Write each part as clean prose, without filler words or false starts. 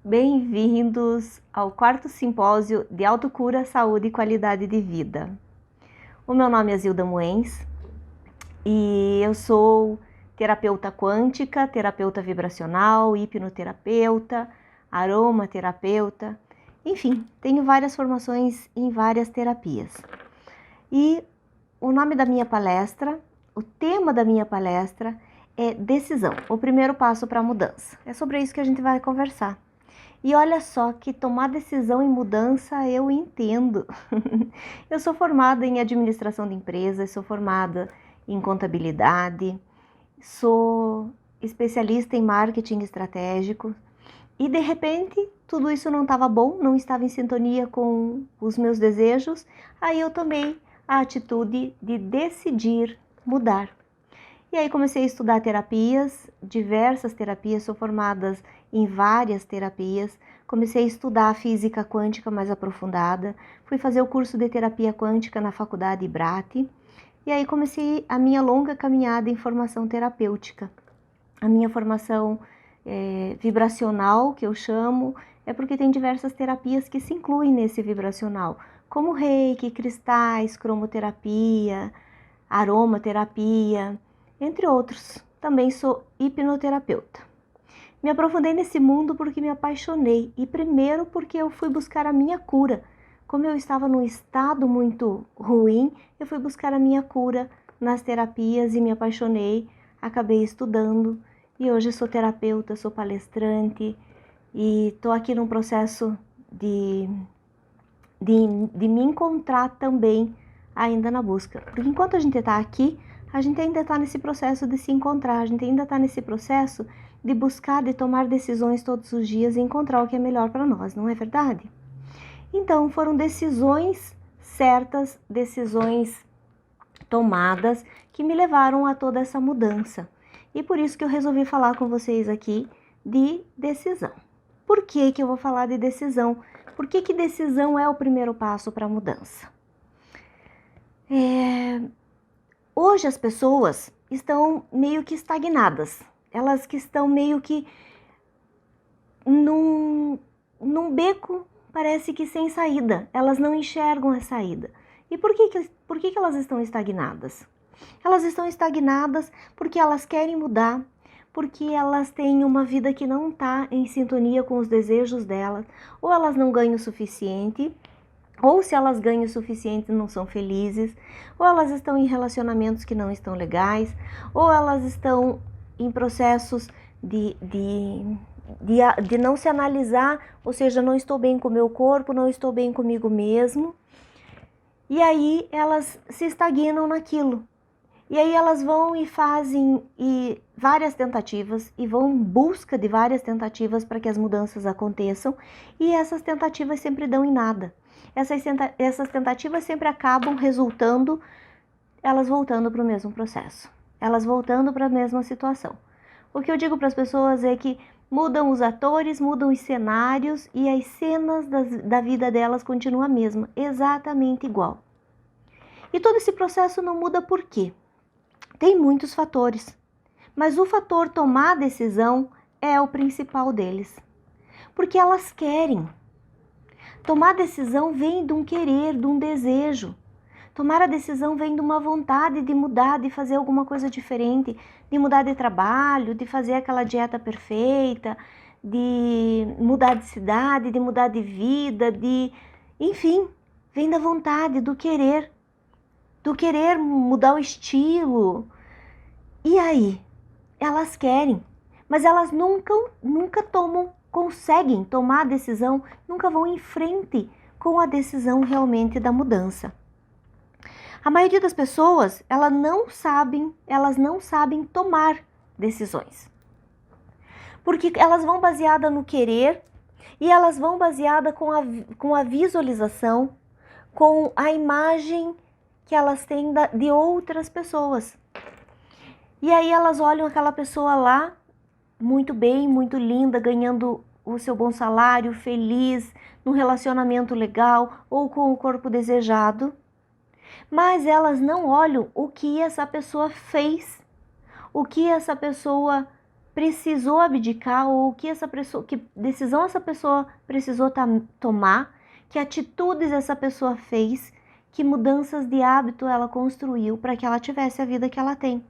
Bem-vindos ao quarto simpósio de autocura, saúde e qualidade de vida. O meu nome é Zilda Moens e eu sou terapeuta quântica, terapeuta vibracional, hipnoterapeuta, aromaterapeuta, enfim, tenho várias formações em várias terapias. E o nome da minha palestra, o tema da minha palestra é decisão, o primeiro passo para a mudança. É sobre isso que a gente vai conversar. E olha só que tomar decisão em mudança eu entendo. Eu sou formada em administração de empresas, sou formada em contabilidade, sou especialista em marketing estratégico e de repente tudo isso não estava bom, não estava em sintonia com os meus desejos, aí eu tomei a atitude de decidir mudar. E aí comecei a estudar terapias, diversas terapias, sou formada em várias terapias, comecei a estudar a física quântica mais aprofundada, fui fazer o curso de terapia quântica na faculdade IBRAT, e aí comecei a minha longa caminhada em formação terapêutica. A minha formação vibracional, que eu chamo, é porque tem diversas terapias que se incluem nesse vibracional, como reiki, cristais, cromoterapia, aromaterapia, entre outros. Também sou hipnoterapeuta. Me aprofundei nesse mundo porque me apaixonei e primeiro porque eu fui buscar a minha cura. Como eu estava num estado muito ruim, eu fui buscar a minha cura nas terapias e me apaixonei, acabei estudando e hoje sou terapeuta, sou palestrante e estou aqui num processo de me encontrar também ainda na busca. Porque enquanto a gente está aqui, a gente ainda está nesse processo de se encontrar, a gente ainda está nesse processo de buscar, de tomar decisões todos os dias e encontrar o que é melhor para nós, não é verdade? Então, foram decisões certas, decisões tomadas que me levaram a toda essa mudança. E por isso que eu resolvi falar com vocês aqui de decisão. Por que eu vou falar de decisão? Por que decisão é o primeiro passo para a mudança? Hoje as pessoas estão meio que estagnadas, elas que estão meio que num beco, parece que sem saída, elas não enxergam a saída. E por que elas estão estagnadas? Elas estão estagnadas porque elas querem mudar, porque elas têm uma vida que não está em sintonia com os desejos delas, ou elas não ganham o suficiente, ou se elas ganham o suficiente não são felizes, ou elas estão em relacionamentos que não estão legais, ou elas estão em processos de não se analisar, ou seja, não estou bem com o meu corpo, não estou bem comigo mesmo, e aí elas se estagnam naquilo. E aí elas vão e fazem várias tentativas e vão em busca de várias tentativas para que as mudanças aconteçam, e essas tentativas sempre dão em nada. Essas tentativas sempre acabam resultando, elas voltando para o mesmo processo, elas voltando para a mesma situação. O que eu digo para as pessoas é que mudam os atores, mudam os cenários e as cenas da vida delas continuam a mesma, exatamente igual. E todo esse processo não muda por quê? Tem muitos fatores, mas o fator tomar a decisão é o principal deles, porque elas querem. Tomar a decisão vem de um querer, de um desejo. Tomar a decisão vem de uma vontade de mudar, de fazer alguma coisa diferente, de mudar de trabalho, de fazer aquela dieta perfeita, de mudar de cidade, de mudar de vida, enfim, vem da vontade, do querer mudar o estilo. E aí, elas querem, mas elas nunca conseguem tomar a decisão, nunca vão em frente com a decisão realmente da mudança. A maioria das pessoas, elas não sabem tomar decisões. Porque elas vão baseadas no querer e elas vão baseadas com a visualização, com a imagem que elas têm de outras pessoas. E aí elas olham aquela pessoa lá, muito bem, muito linda, ganhando o seu bom salário, feliz, num relacionamento legal ou com o corpo desejado. Mas elas não olham o que essa pessoa fez, o que essa pessoa precisou abdicar ou que decisão essa pessoa precisou tomar, que atitudes essa pessoa fez, que mudanças de hábito ela construiu para que ela tivesse a vida que ela tem.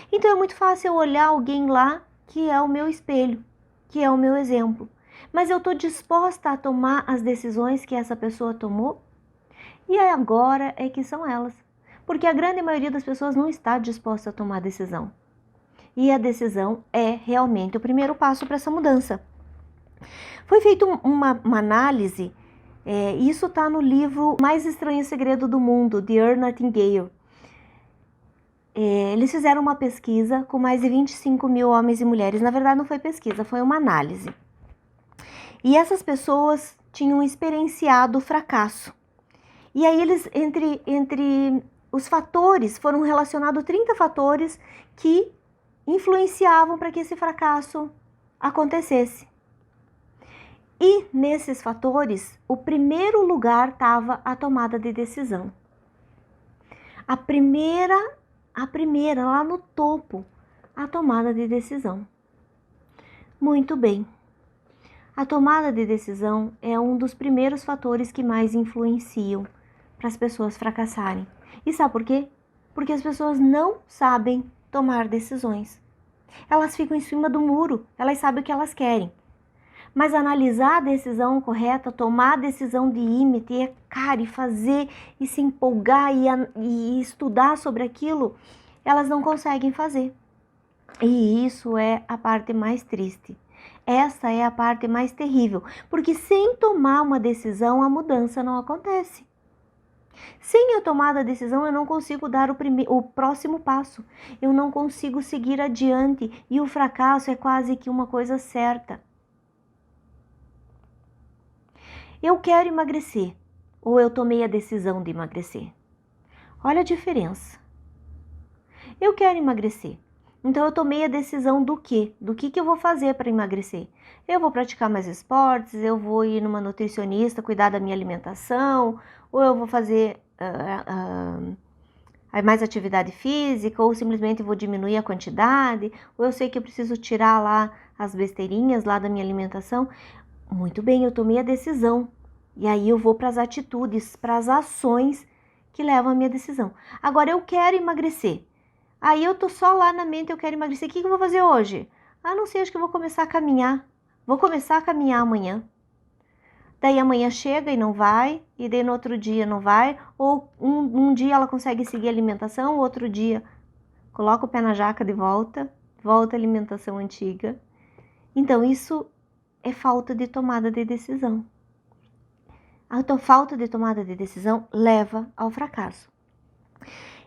Então é muito fácil eu olhar alguém lá que é o meu espelho, que é o meu exemplo. Mas eu estou disposta a tomar as decisões que essa pessoa tomou? E agora é que são elas. Porque a grande maioria das pessoas não está disposta a tomar decisão. E a decisão é realmente o primeiro passo para essa mudança. Foi feita uma análise, isso está no livro Mais Estranho Segredo do Mundo, de Earl Nightingale. Eles fizeram uma pesquisa com mais de 25 mil homens e mulheres. Na verdade não foi pesquisa, foi uma análise. E essas pessoas tinham experienciado fracasso. E aí eles, entre os fatores, foram relacionados 30 fatores que influenciavam para que esse fracasso acontecesse. E nesses fatores, o primeiro lugar estava a tomada de decisão. A primeira, lá no topo, a tomada de decisão. Muito bem. A tomada de decisão é um dos primeiros fatores que mais influenciam para as pessoas fracassarem. E sabe por quê? Porque as pessoas não sabem tomar decisões. Elas ficam em cima do muro, elas sabem o que elas querem. Mas analisar a decisão correta, tomar a decisão de ir, meter a cara e fazer, e se empolgar e estudar sobre aquilo, elas não conseguem fazer. E isso é a parte mais triste. Essa é a parte mais terrível, porque sem tomar uma decisão, a mudança não acontece. Sem eu tomar a decisão, eu não consigo dar o próximo passo. Eu não consigo seguir adiante e o fracasso é quase que uma coisa certa. Eu quero emagrecer ou eu tomei a decisão de emagrecer? Olha a diferença. Eu quero emagrecer. Então eu tomei a decisão do quê? Do que eu vou fazer para emagrecer? Eu vou praticar mais esportes, eu vou ir numa nutricionista, cuidar da minha alimentação, ou eu vou fazer mais atividade física, ou simplesmente vou diminuir a quantidade, ou eu sei que eu preciso tirar lá as besteirinhas lá da minha alimentação. Muito bem, eu tomei a decisão. E aí eu vou para as atitudes, para as ações que levam à minha decisão. Agora eu quero emagrecer. Aí eu tô só lá na mente, eu quero emagrecer. O que eu vou fazer hoje? Não sei, acho que eu vou começar a caminhar. Vou começar a caminhar amanhã. Daí amanhã chega e não vai, e daí no outro dia não vai. Ou um dia ela consegue seguir a alimentação, o outro dia coloca o pé na jaca de volta à alimentação antiga. Então isso é falta de tomada de decisão. A falta de tomada de decisão leva ao fracasso.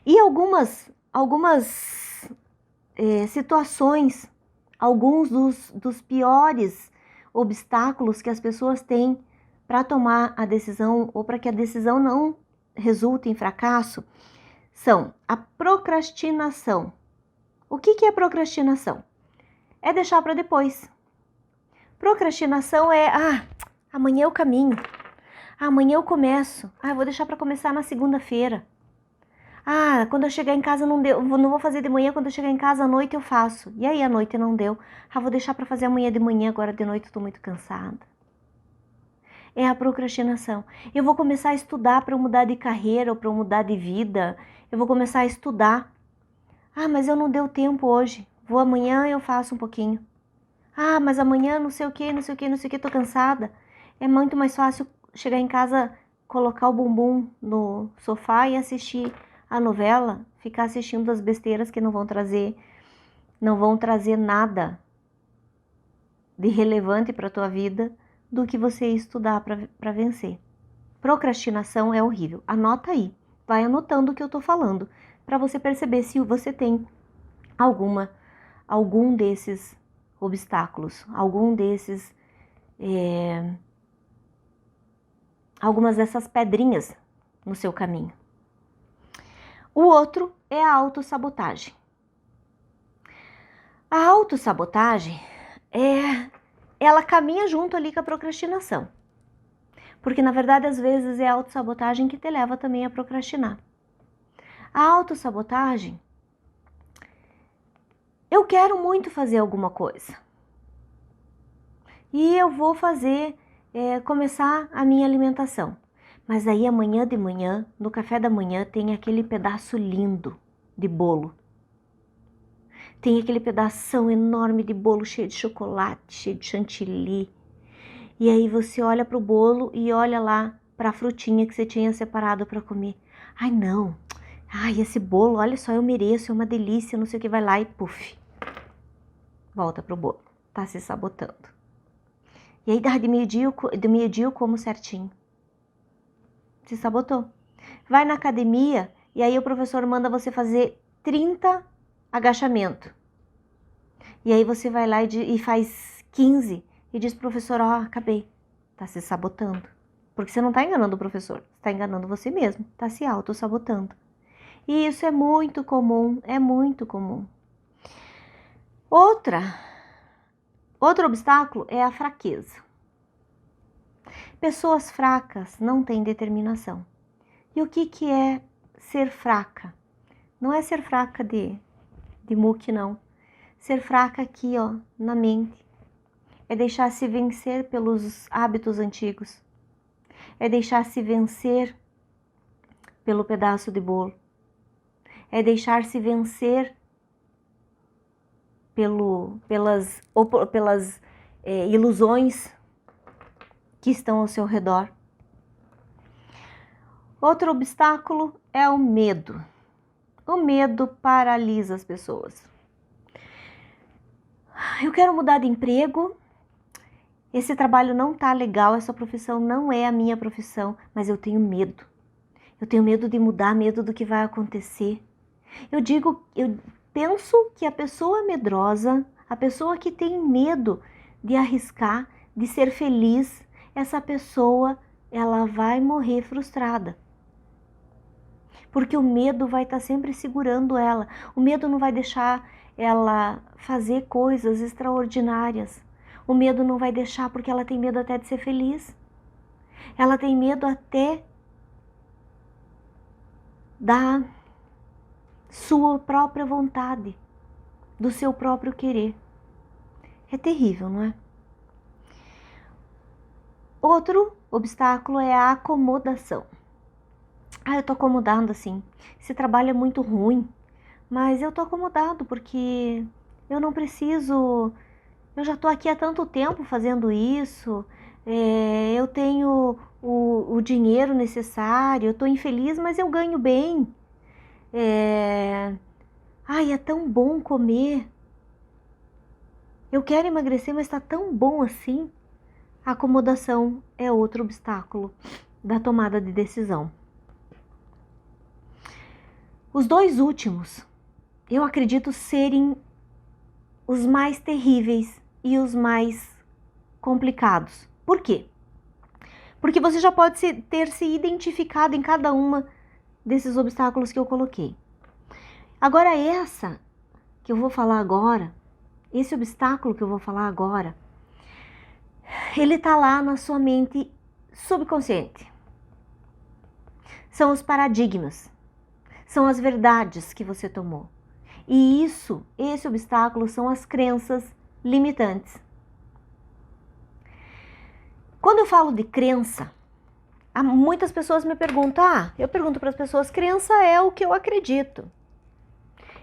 E algumas situações, alguns dos piores obstáculos que as pessoas têm para tomar a decisão ou para que a decisão não resulte em fracasso são a procrastinação. O que é procrastinação? É deixar para depois. Procrastinação é, amanhã eu caminho, amanhã eu começo, eu vou deixar para começar na segunda-feira. Quando eu chegar em casa não deu, não vou fazer de manhã, quando eu chegar em casa à noite eu faço. E aí à noite não deu, vou deixar para fazer amanhã de manhã, agora de noite eu tô muito cansada. É a procrastinação. Eu vou começar a estudar para eu mudar de carreira ou para eu mudar de vida. Eu vou começar a estudar. Mas eu não deu tempo hoje. Vou amanhã eu faço um pouquinho. Mas amanhã não sei o que, tô cansada. É muito mais fácil chegar em casa, colocar o bumbum no sofá e assistir a novela, ficar assistindo as besteiras que não vão trazer nada de relevante para a tua vida, do que você estudar para vencer. Procrastinação é horrível. Anota aí, vai anotando o que eu tô falando, para você perceber se você tem algum desses obstáculos, algumas dessas pedrinhas no seu caminho. O outro é a autossabotagem. A autossabotagem ela caminha junto ali com a procrastinação. Porque, na verdade, às vezes é a autossabotagem que te leva também a procrastinar. A autossabotagem eu quero muito fazer alguma coisa. E eu vou começar a minha alimentação. Mas aí amanhã de manhã, no café da manhã, tem aquele pedaço lindo de bolo. Tem aquele pedação enorme de bolo cheio de chocolate, cheio de chantilly. E aí você olha para o bolo e olha lá para a frutinha que você tinha separado para comer. Ai não, ai esse bolo, olha só, eu mereço, é uma delícia, não sei o que, vai lá e puf, volta pro bolo, tá se sabotando. E aí de meio-dia eu como certinho. Se sabotou. Vai na academia e aí o professor manda você fazer 30 agachamentos. E aí você vai lá e faz 15 e diz, professor, ó, acabei. Tá se sabotando. Porque você não tá enganando o professor, você tá enganando você mesmo, tá se auto-sabotando. E isso é muito comum, é muito comum. Outro obstáculo é a fraqueza. Pessoas fracas não têm determinação. E o que é ser fraca? Não é ser fraca de muque, não. Ser fraca aqui, ó, na mente. É deixar-se vencer pelos hábitos antigos. É deixar-se vencer pelo pedaço de bolo. É deixar-se vencer pelas ilusões que estão ao seu redor. Outro obstáculo é o medo. O medo paralisa as pessoas. Eu quero mudar de emprego, esse trabalho não tá legal, essa profissão não é a minha profissão, mas eu tenho medo. Eu tenho medo de mudar, medo do que vai acontecer. Eu penso que a pessoa medrosa, a pessoa que tem medo de arriscar, de ser feliz, essa pessoa, ela vai morrer frustrada. Porque o medo vai estar sempre segurando ela. O medo não vai deixar ela fazer coisas extraordinárias. O medo não vai deixar porque ela tem medo até de ser feliz. Ela tem medo até da sua própria vontade, do seu próprio querer. É terrível, não é? Outro obstáculo é a acomodação. Eu tô acomodado assim. Esse trabalho é muito ruim, mas eu tô acomodado porque eu não preciso. Eu já tô aqui há tanto tempo fazendo isso. Eu tenho o dinheiro necessário. Eu tô infeliz, mas eu ganho bem. É tão bom comer. Eu quero emagrecer, mas tá tão bom assim. A acomodação é outro obstáculo da tomada de decisão. Os dois últimos, eu acredito serem os mais terríveis e os mais complicados. Por quê? Porque você já pode ter se identificado em cada uma desses obstáculos que eu coloquei. Agora essa que eu vou falar agora, esse obstáculo que eu vou falar agora, ele tá lá na sua mente subconsciente. São os paradigmas. São as verdades que você tomou. E esse obstáculo são as crenças limitantes. Quando eu falo de crença, muitas pessoas me perguntam, eu pergunto para as pessoas, crença é o que eu acredito.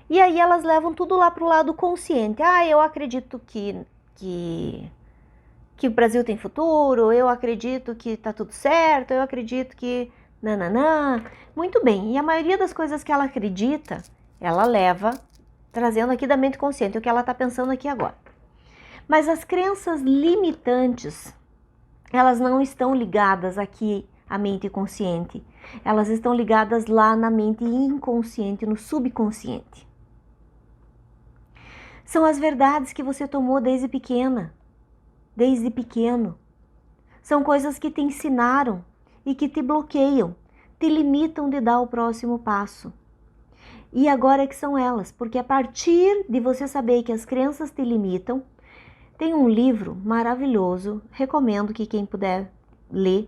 E aí elas levam tudo lá para o lado consciente. Eu acredito que o Brasil tem futuro, eu acredito que tá tudo certo, eu acredito que nananã. Muito bem, e a maioria das coisas que ela acredita, ela leva, trazendo aqui da mente consciente, o que ela está pensando aqui agora. Mas as crenças limitantes, elas não estão ligadas aqui à mente consciente. Elas estão ligadas lá na mente inconsciente, no subconsciente. São as verdades que você tomou desde pequena, desde pequeno. São coisas que te ensinaram e que te bloqueiam, te limitam de dar o próximo passo. E agora é que são elas, porque a partir de você saber que as crenças te limitam, tem um livro maravilhoso, recomendo que quem puder ler,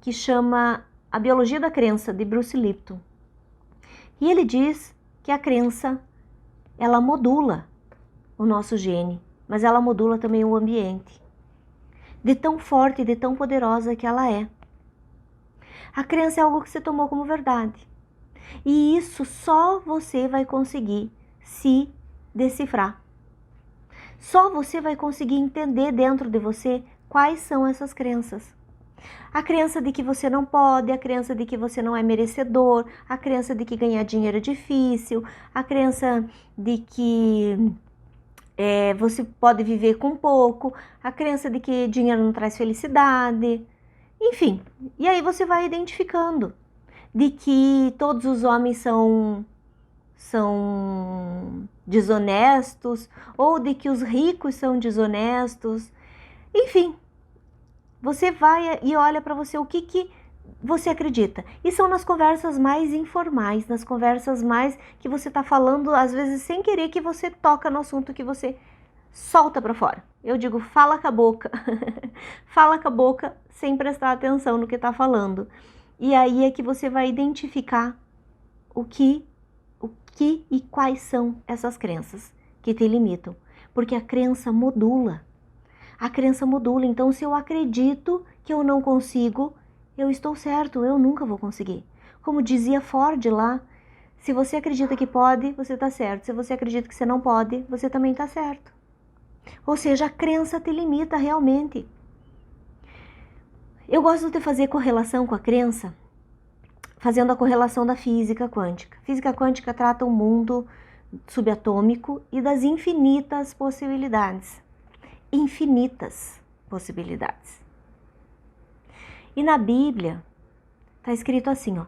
que chama A Biologia da Crença, de Bruce Lipton. E ele diz que a crença, ela modula o nosso gene, mas ela modula também o ambiente. De tão forte e de tão poderosa que ela é. A crença é algo que você tomou como verdade. E isso só você vai conseguir se decifrar. Só você vai conseguir entender dentro de você quais são essas crenças. A crença de que você não pode, a crença de que você não é merecedor, a crença de que ganhar dinheiro é difícil, a crença de que você pode viver com pouco, a crença de que dinheiro não traz felicidade, enfim. E aí você vai identificando de que todos os homens são desonestos, ou de que os ricos são desonestos, enfim. Você vai e olha para você o que você acredita. E são nas conversas mais informais, nas conversas mais que você está falando, às vezes sem querer, que você toca no assunto que você solta para fora. Eu digo, fala com a boca. Fala com a boca sem prestar atenção no que está falando. E aí é que você vai identificar o que e quais são essas crenças que te limitam. Porque a crença modula. A crença modula, então se eu acredito que eu não consigo, eu estou certo, eu nunca vou conseguir. Como dizia Ford lá, se você acredita que pode, você está certo. Se você acredita que você não pode, você também está certo. Ou seja, a crença te limita realmente. Eu gosto de fazer correlação com a crença, fazendo a correlação da física quântica. Física quântica trata o mundo subatômico e das infinitas possibilidades. Infinitas possibilidades. E na Bíblia está escrito assim, ó,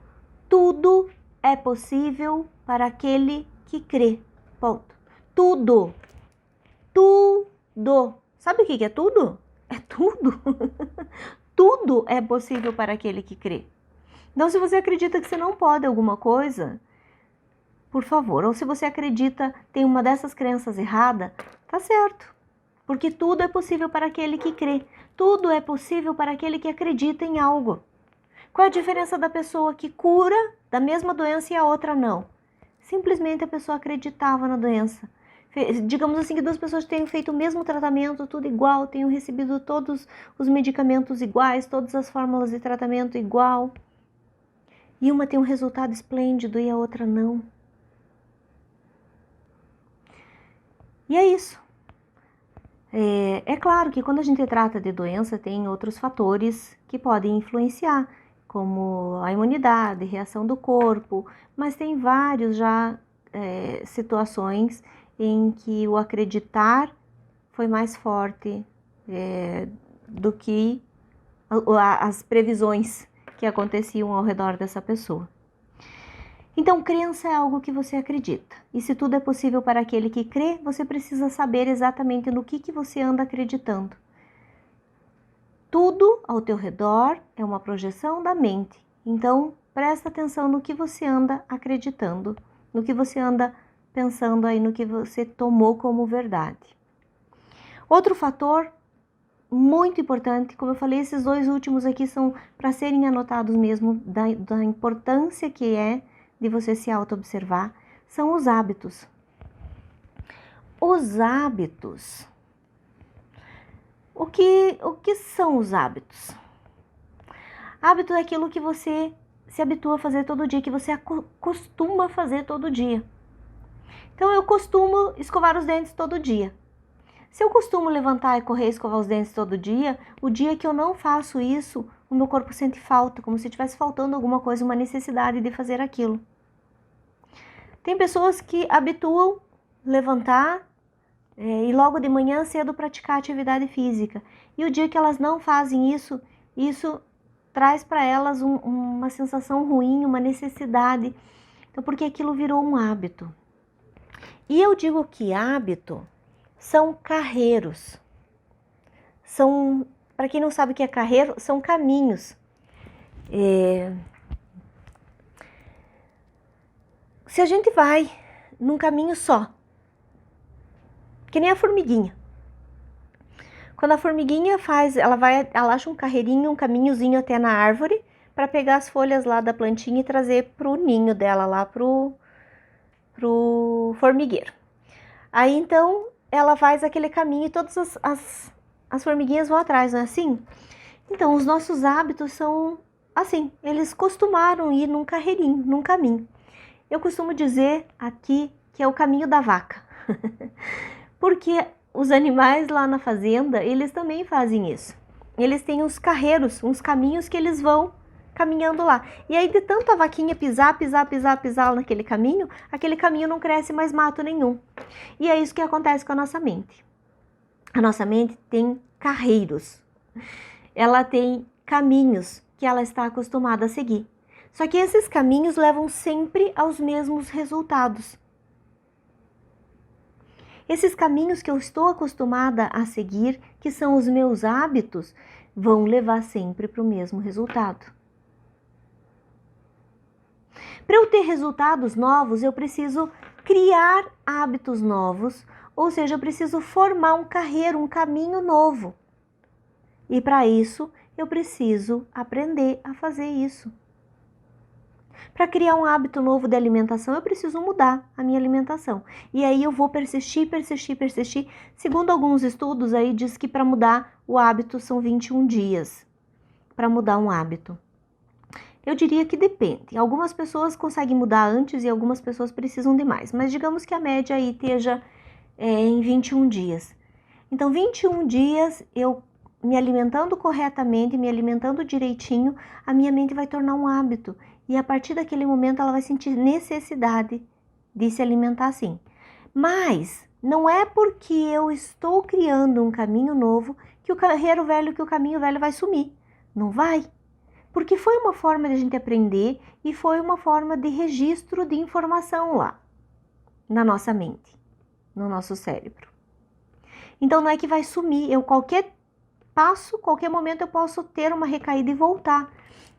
tudo é possível para aquele que crê. Ponto. Tudo. Tudo. Sabe o que é tudo? É tudo. Tudo é possível para aquele que crê. Então, se você acredita que você não pode alguma coisa, por favor, ou se você acredita, tem uma dessas crenças errada, tá certo. Porque tudo é possível para aquele que crê. Tudo é possível para aquele que acredita em algo. Qual é a diferença da pessoa que cura da mesma doença e a outra não? Simplesmente a pessoa acreditava na doença. Digamos assim que duas pessoas tenham feito o mesmo tratamento, tudo igual, tenham recebido todos os medicamentos iguais, todas as fórmulas de tratamento igual. E uma tem um resultado esplêndido e a outra não. E é isso. É claro que quando a gente trata de doença, tem outros fatores que podem influenciar, como a imunidade, reação do corpo, mas tem vários já situações em que o acreditar foi mais forte do que as previsões que aconteciam ao redor dessa pessoa. Então, crença é algo que você acredita. E se tudo é possível para aquele que crê, você precisa saber exatamente no que você anda acreditando. Tudo ao teu redor é uma projeção da mente. Então, presta atenção no que você anda acreditando, no que você anda pensando aí, no que você tomou como verdade. Outro fator muito importante, como eu falei, esses dois últimos aqui são para serem anotados mesmo, da importância que é de você se auto-observar, são os hábitos. Os hábitos. O que são os hábitos? Hábito é aquilo que você se habitua a fazer todo dia, que você costuma fazer todo dia. Então, eu costumo escovar os dentes todo dia. Se eu costumo levantar e correr e escovar os dentes todo dia, o dia que eu não faço isso, o meu corpo sente falta, como se estivesse faltando alguma coisa, uma necessidade de fazer aquilo. Tem pessoas que habituam levantar e logo de manhã cedo praticar atividade física. E o dia que elas não fazem isso traz para elas uma sensação ruim, uma necessidade. Então, porque aquilo virou um hábito. E eu digo que hábito são carreiros. Para quem não sabe o que é carreiro, são caminhos. Se a gente vai num caminho só, que nem a formiguinha. Quando a formiguinha ela acha um carreirinho, um caminhozinho até na árvore para pegar as folhas lá da plantinha e trazer pro ninho dela lá pro formigueiro. Aí então ela faz aquele caminho e todas as formiguinhas vão atrás, não é assim? Então, os nossos hábitos são assim, eles costumaram ir num carreirinho, num caminho. Eu costumo dizer aqui que é o caminho da vaca, porque os animais lá na fazenda, eles também fazem isso. Eles têm uns carreiros, uns caminhos que eles vão caminhando lá. E aí de tanto a vaquinha pisar naquele caminho, aquele caminho não cresce mais mato nenhum. E é isso que acontece com a nossa mente. A nossa mente tem carreiros. Ela tem caminhos que ela está acostumada a seguir. Só que esses caminhos levam sempre aos mesmos resultados. Esses caminhos que eu estou acostumada a seguir, que são os meus hábitos, vão levar sempre para o mesmo resultado. Para eu ter resultados novos, eu preciso criar hábitos novos, ou seja, eu preciso formar um carreiro, um caminho novo. E para isso, eu preciso aprender a fazer isso. Para criar um hábito novo de alimentação, eu preciso mudar a minha alimentação. E aí eu vou persistir. Segundo alguns estudos aí, diz que para mudar o hábito são 21 dias. Para mudar um hábito. Eu diria que depende. Algumas pessoas conseguem mudar antes e algumas pessoas precisam de mais. Mas digamos que a média aí esteja em 21 dias. Então, 21 dias eu me alimentando corretamente, me alimentando direitinho, a minha mente vai tornar um hábito. E a partir daquele momento ela vai sentir necessidade de se alimentar assim. Mas não é porque eu estou criando um caminho novo que o carreiro velho, que o caminho velho vai sumir. Não vai. Porque foi uma forma de a gente aprender e foi uma forma de registro de informação lá, na nossa mente, no nosso cérebro. Então não é que vai sumir, qualquer passo, qualquer momento eu posso ter uma recaída e voltar.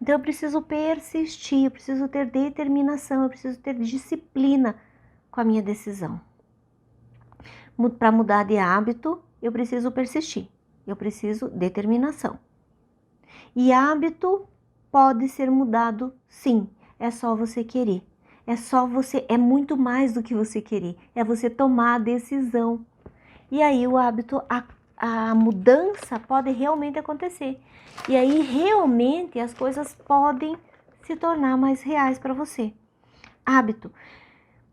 Então eu preciso persistir, eu preciso ter determinação, eu preciso ter disciplina com a minha decisão. Para mudar de hábito, eu preciso persistir, eu preciso determinação. E hábito pode ser mudado, sim, é só você querer. É muito mais do que você querer, é você tomar a decisão. E aí o hábito, a mudança pode realmente acontecer. E aí realmente as coisas podem se tornar mais reais para você. Hábito.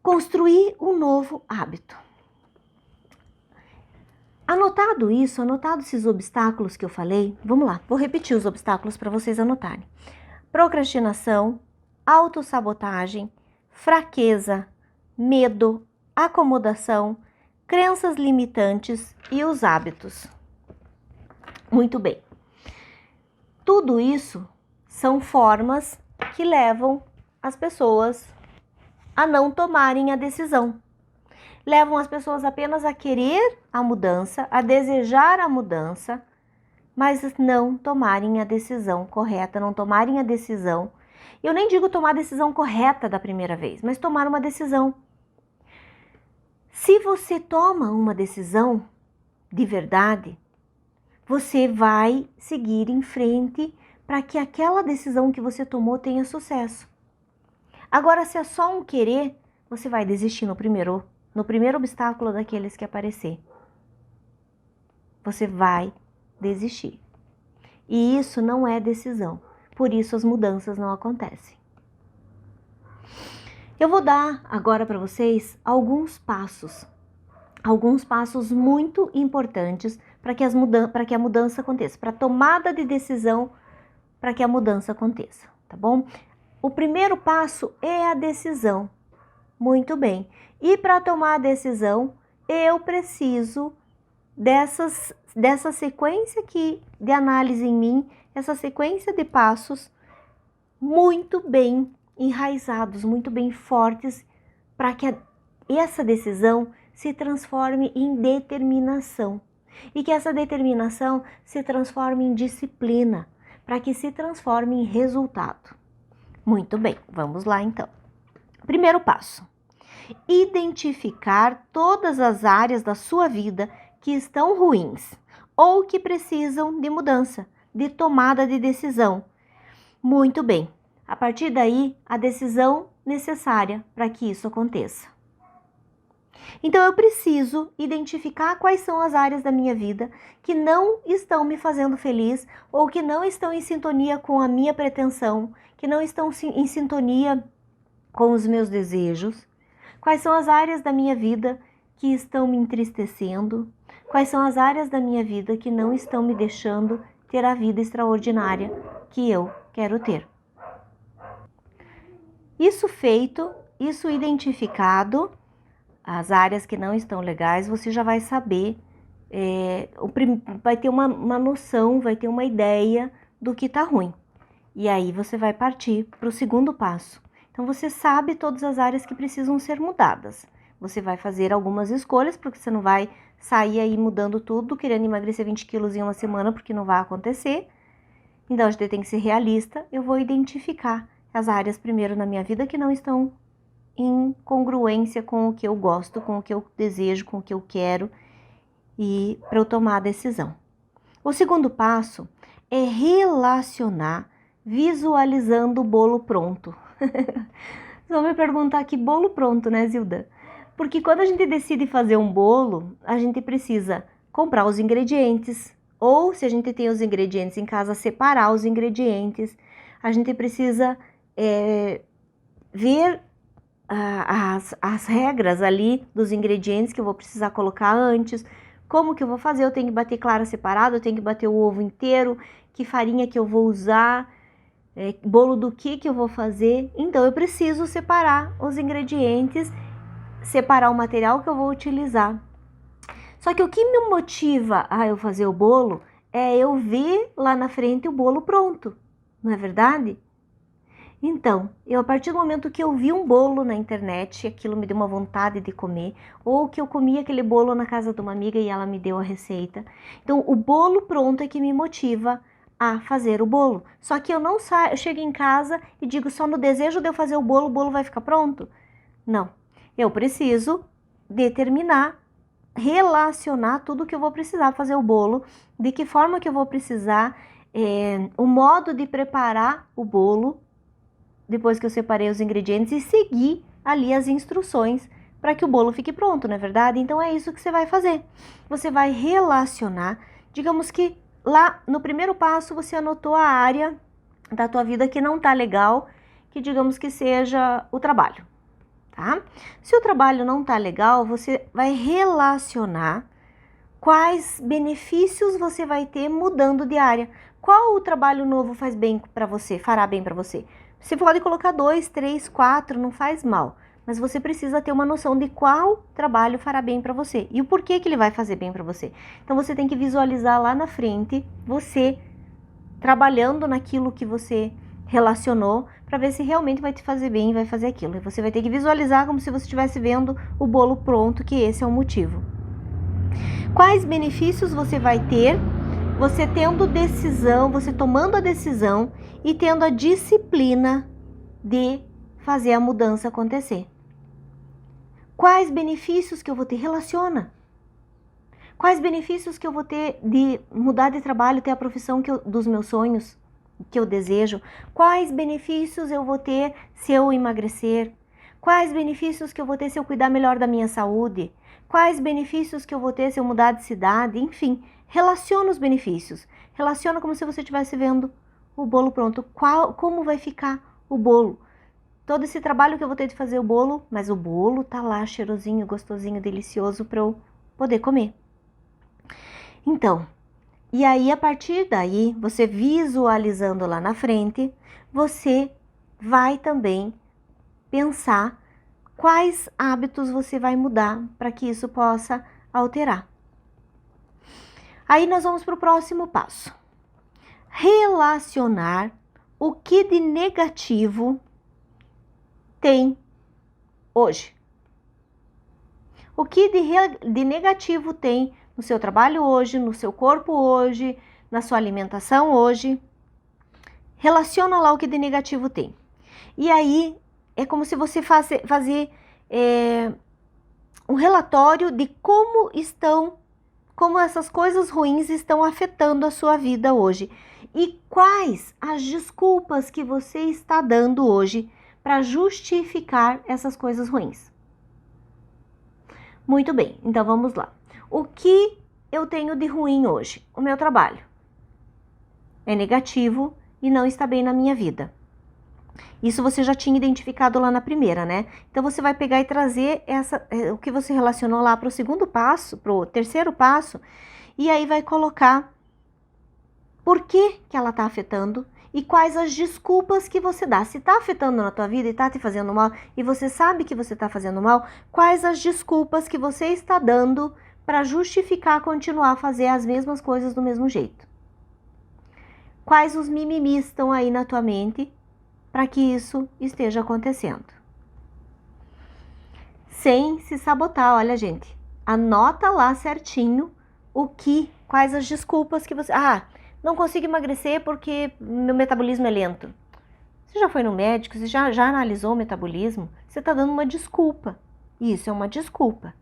Construir um novo hábito. Anotado esses obstáculos que eu falei, vamos lá, vou repetir os obstáculos para vocês anotarem. Procrastinação, autossabotagem, fraqueza, medo, acomodação, crenças limitantes e os hábitos. Muito bem. Tudo isso são formas que levam as pessoas a não tomarem a decisão. Levam as pessoas apenas a querer a mudança, a desejar a mudança, mas não tomarem a decisão correta, não tomarem a decisão. Eu nem digo tomar a decisão correta da primeira vez, mas tomar uma decisão. Se você toma uma decisão de verdade, você vai seguir em frente para que aquela decisão que você tomou tenha sucesso. Agora, se é só um querer, você vai desistir no primeiro obstáculo daqueles que aparecer. Você vai desistir. E isso não é decisão. Por isso as mudanças não acontecem. Eu vou dar agora para vocês alguns passos muito importantes para que a mudança aconteça, para a tomada de decisão, para que a mudança aconteça, tá bom? O primeiro passo é a decisão. Muito bem. E para tomar a decisão, eu preciso dessa sequência aqui de análise em mim, essa sequência de passos muito bem enraizados, muito bem fortes, para que essa decisão se transforme em determinação. E que essa determinação se transforme em disciplina, para que se transforme em resultado. Muito bem, vamos lá então. Primeiro passo: identificar todas as áreas da sua vida que estão ruins ou que precisam de mudança, de tomada de decisão. Muito bem, a partir daí, a decisão necessária para que isso aconteça. Então eu preciso identificar quais são as áreas da minha vida que não estão me fazendo feliz ou que não estão em sintonia com a minha pretensão, que não estão em sintonia com os meus desejos. Quais são as áreas da minha vida que estão me entristecendo? Quais são as áreas da minha vida que não estão me deixando ter a vida extraordinária que eu quero ter? Isso feito, isso identificado, as áreas que não estão legais, você já vai saber, vai ter uma noção, vai ter uma ideia do que está ruim. E aí você vai partir para o segundo passo. Então você sabe todas as áreas que precisam ser mudadas. Você vai fazer algumas escolhas, porque você não vai sair aí mudando tudo, querendo emagrecer 20 quilos em uma semana, porque não vai acontecer. Então a gente tem que ser realista. Eu vou identificar as áreas primeiro na minha vida que não estão em congruência com o que eu gosto, com o que eu desejo, com o que eu quero, e para eu tomar a decisão. O segundo passo é relacionar visualizando o bolo pronto. Você vai me perguntar que bolo pronto, né, Zilda? Porque quando a gente decide fazer um bolo, a gente precisa comprar os ingredientes, ou se a gente tem os ingredientes em casa, separar os ingredientes. A gente precisa ver as regras ali dos ingredientes que eu vou precisar colocar antes, como que eu vou fazer, eu tenho que bater clara separado, eu tenho que bater o ovo inteiro, que farinha que eu vou usar, bolo do que eu vou fazer. Então eu preciso separar os ingredientes, separar o material que eu vou utilizar. Só que o que me motiva a eu fazer o bolo é eu ver lá na frente o bolo pronto, não é verdade? Então, a partir do momento que eu vi um bolo na internet, aquilo me deu uma vontade de comer, ou que eu comi aquele bolo na casa de uma amiga e ela me deu a receita. Então, o bolo pronto é que me motiva a fazer o bolo. Só que eu não saio, eu chego em casa e digo só no desejo de eu fazer o bolo vai ficar pronto? Não. Eu preciso determinar, relacionar tudo que eu vou precisar fazer o bolo, de que forma que eu vou precisar, o modo de preparar o bolo, depois que eu separei os ingredientes, e seguir ali as instruções para que o bolo fique pronto, não é verdade? Então é isso que você vai fazer. Você vai relacionar, digamos que lá no primeiro passo você anotou a área da tua vida que não tá legal, que digamos que seja o trabalho, tá? Se o trabalho não tá legal, você vai relacionar quais benefícios você vai ter mudando de área. Qual o trabalho novo faz bem para você, fará bem para você? Você pode colocar 2, 3, 4, não faz mal. Mas você precisa ter uma noção de qual trabalho fará bem para você e o porquê que ele vai fazer bem para você. Então você tem que visualizar lá na frente você trabalhando naquilo que você relacionou para ver se realmente vai te fazer bem e vai fazer aquilo. E você vai ter que visualizar como se você estivesse vendo o bolo pronto, que esse é o motivo. Quais benefícios você vai ter você tendo decisão, você tomando a decisão e tendo a disciplina de fazer a mudança acontecer? Quais benefícios que eu vou ter? Relaciona. Quais benefícios que eu vou ter de mudar de trabalho, ter a profissão dos meus sonhos, que eu desejo? Quais benefícios eu vou ter se eu emagrecer? Quais benefícios que eu vou ter se eu cuidar melhor da minha saúde? Quais benefícios que eu vou ter se eu mudar de cidade? Enfim, relaciona os benefícios. Relaciona como se você estivesse vendo o bolo pronto. Como vai ficar o bolo? Todo esse trabalho que eu vou ter de fazer o bolo, mas o bolo tá lá cheirosinho, gostosinho, delicioso para eu poder comer. Então, e aí a partir daí, você visualizando lá na frente, você vai também pensar quais hábitos você vai mudar para que isso possa alterar. Aí nós vamos para o próximo passo. Relacionar o que de negativo tem hoje. O que de negativo tem no seu trabalho hoje, no seu corpo hoje, na sua alimentação hoje. Relaciona lá o que de negativo tem. E aí é como se você fazer um relatório de como essas coisas ruins estão afetando a sua vida hoje. E quais as desculpas que você está dando hoje para justificar essas coisas ruins. Muito bem, então vamos lá. O que eu tenho de ruim hoje? O meu trabalho é negativo e não está bem na minha vida. Isso você já tinha identificado lá na primeira, né? Então você vai pegar e trazer o que você relacionou lá para o segundo passo, para o terceiro passo, e aí vai colocar por que ela está afetando e quais as desculpas que você dá. Se está afetando na tua vida e está te fazendo mal, e você sabe que você está fazendo mal, quais as desculpas que você está dando para justificar continuar a fazer as mesmas coisas do mesmo jeito? Quais os mimimis estão aí na tua mente para que isso esteja acontecendo? Sem se sabotar, olha gente, anota lá certinho quais as desculpas que você... não consigo emagrecer porque meu metabolismo é lento. Você já foi no médico, você já analisou o metabolismo? Você está dando uma desculpa. Isso é uma desculpa.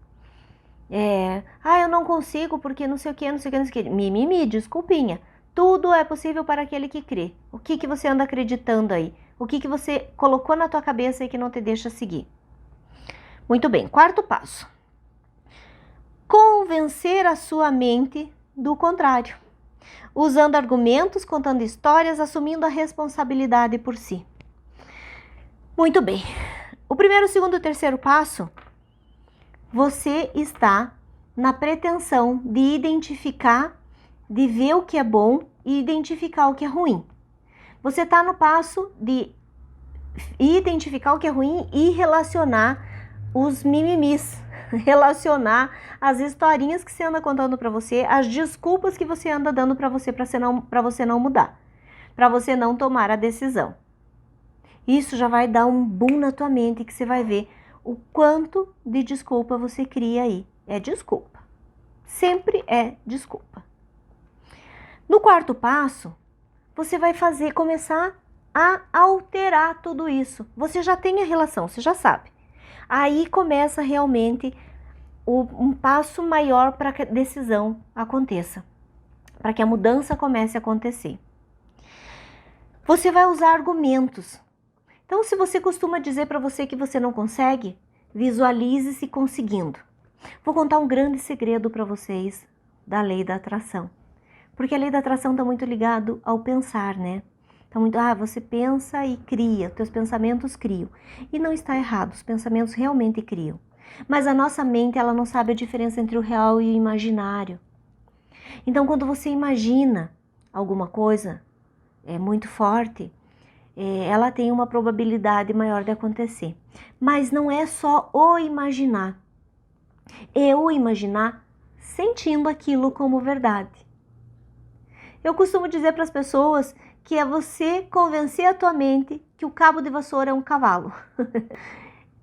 Eu não consigo porque não sei o que, não sei o que, não sei o que. Mimimi, desculpinha. Tudo é possível para aquele que crê. O que você anda acreditando aí? O que você colocou na tua cabeça e que não te deixa seguir? Muito bem, quarto passo. Convencer a sua mente do contrário. Usando argumentos, contando histórias, assumindo a responsabilidade por si. Muito bem. O primeiro, segundo e terceiro passo, você está na pretensão de identificar, de ver o que é bom e identificar o que é ruim. Você está no passo de identificar o que é ruim e relacionar os mimimis, relacionar as historinhas que você anda contando para você, as desculpas que você anda dando para você não mudar, para você não tomar a decisão. Isso já vai dar um boom na tua mente que você vai ver o quanto de desculpa você cria aí. É desculpa. Sempre é desculpa. No quarto passo, você vai começar a alterar tudo isso. Você já tem a relação, você já sabe. Aí começa realmente um passo maior para que a decisão aconteça, para que a mudança comece a acontecer. Você vai usar argumentos. Então, se você costuma dizer para você que você não consegue, visualize-se conseguindo. Vou contar um grande segredo para vocês da lei da atração. Porque a lei da atração está muito ligado ao pensar, né? Tá muito, você pensa e cria, teus pensamentos criam. E não está errado, os pensamentos realmente criam. Mas a nossa mente, ela não sabe a diferença entre o real e o imaginário. Então, quando você imagina alguma coisa muito forte, ela tem uma probabilidade maior de acontecer. Mas não é só o imaginar. É o imaginar sentindo aquilo como verdade. Eu costumo dizer para as pessoas que é você convencer a tua mente que o cabo de vassoura é um cavalo.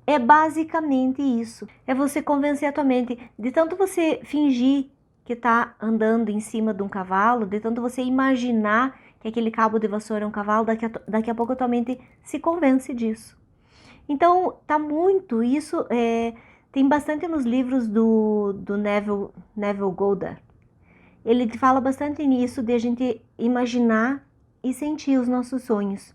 É basicamente isso. É você convencer a tua mente. De tanto você fingir que está andando em cima de um cavalo, de tanto você imaginar que aquele cabo de vassoura é um cavalo, daqui a pouco a tua mente se convence disso. Então, tá muito isso, tem bastante nos livros do Neville Goddard. Ele fala bastante nisso de a gente imaginar e sentir os nossos sonhos.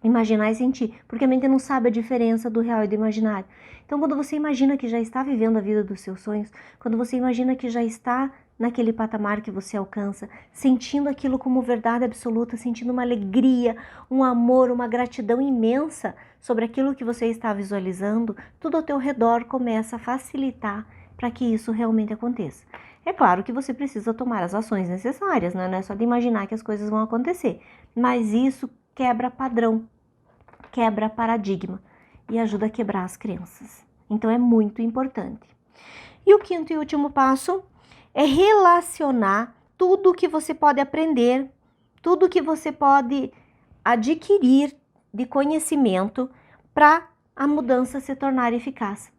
Imaginar e sentir, porque a mente não sabe a diferença do real e do imaginário. Então, quando você imagina que já está vivendo a vida dos seus sonhos, quando você imagina que já está naquele patamar que você alcança, sentindo aquilo como verdade absoluta, sentindo uma alegria, um amor, uma gratidão imensa sobre aquilo que você está visualizando, tudo ao teu redor começa a facilitar para que isso realmente aconteça. É claro que você precisa tomar as ações necessárias, né? Não é só de imaginar que as coisas vão acontecer, mas isso quebra padrão, quebra paradigma e ajuda a quebrar as crenças. Então é muito importante. E o quinto e último passo é relacionar tudo que você pode aprender, tudo que você pode adquirir de conhecimento para a mudança se tornar eficaz.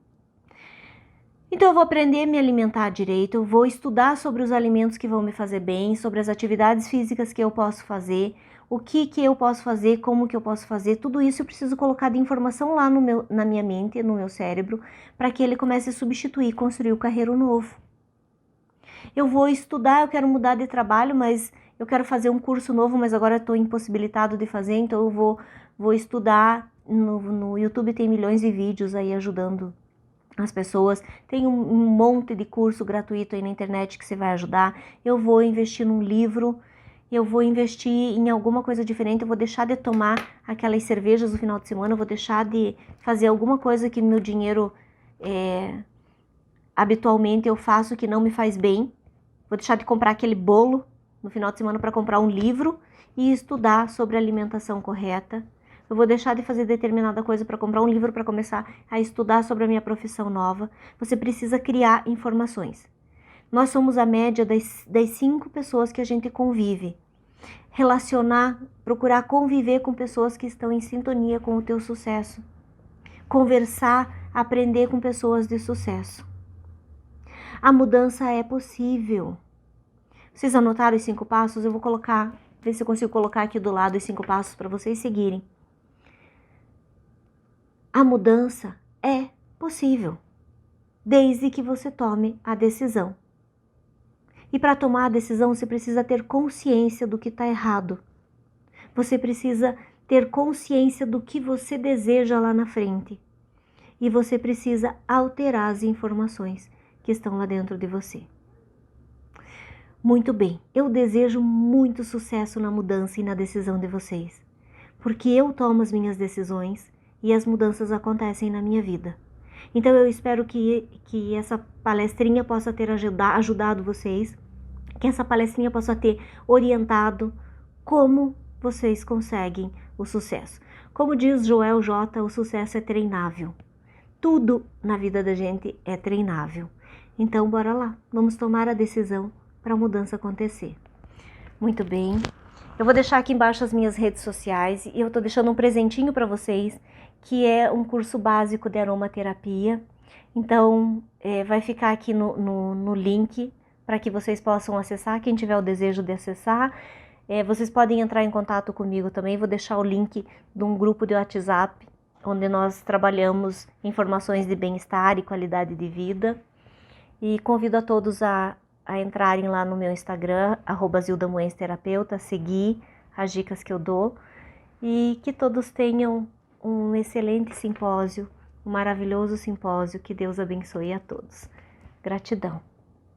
Então eu vou aprender a me alimentar direito, eu vou estudar sobre os alimentos que vão me fazer bem, sobre as atividades físicas que eu posso fazer, o que eu posso fazer, como que eu posso fazer, tudo isso eu preciso colocar de informação lá na minha mente, no meu cérebro, para que ele comece a substituir, construir o carreiro novo. Eu vou estudar, eu quero mudar de trabalho, mas eu quero fazer um curso novo, mas agora estou impossibilitado de fazer, então eu vou estudar, no YouTube tem milhões de vídeos aí ajudando as pessoas. Tem um monte de curso gratuito aí na internet que você vai ajudar. Eu vou investir num livro, eu vou investir em alguma coisa diferente, eu vou deixar de tomar aquelas cervejas no final de semana, eu vou deixar de fazer alguma coisa que meu dinheiro habitualmente eu faço que não me faz bem. Vou deixar de comprar aquele bolo no final de semana para comprar um livro e estudar sobre alimentação correta. Eu vou deixar de fazer determinada coisa para comprar um livro para começar a estudar sobre a minha profissão nova. Você precisa criar informações. Nós somos a média das 5 pessoas que a gente convive. Relacionar, procurar conviver com pessoas que estão em sintonia com o teu sucesso. Conversar, aprender com pessoas de sucesso. A mudança é possível. Vocês anotaram os 5 passos? Eu vou colocar, ver se eu consigo colocar aqui do lado os 5 passos para vocês seguirem. A mudança é possível, desde que você tome a decisão. E para tomar a decisão, você precisa ter consciência do que está errado. Você precisa ter consciência do que você deseja lá na frente. E você precisa alterar as informações que estão lá dentro de você. Muito bem, eu desejo muito sucesso na mudança e na decisão de vocês, porque eu tomo as minhas decisões e as mudanças acontecem na minha vida. Então eu espero que essa palestrinha possa ter ajudado vocês, que essa palestrinha possa ter orientado como vocês conseguem o sucesso. Como diz Joel J, o sucesso é treinável. Tudo na vida da gente é treinável. Então bora lá, vamos tomar a decisão para a mudança acontecer. Muito bem, eu vou deixar aqui embaixo as minhas redes sociais e eu estou deixando um presentinho para vocês, que é um curso básico de aromaterapia. Então vai ficar aqui no link para que vocês possam acessar, quem tiver o desejo de acessar. Vocês podem entrar em contato comigo também, vou deixar o link de um grupo de WhatsApp, onde nós trabalhamos informações de bem-estar e qualidade de vida. E convido a todos a entrarem lá no meu Instagram, @ZildaMoensterapeuta, seguir as dicas que eu dou e que todos tenham um excelente simpósio, um maravilhoso simpósio, que Deus abençoe a todos. Gratidão.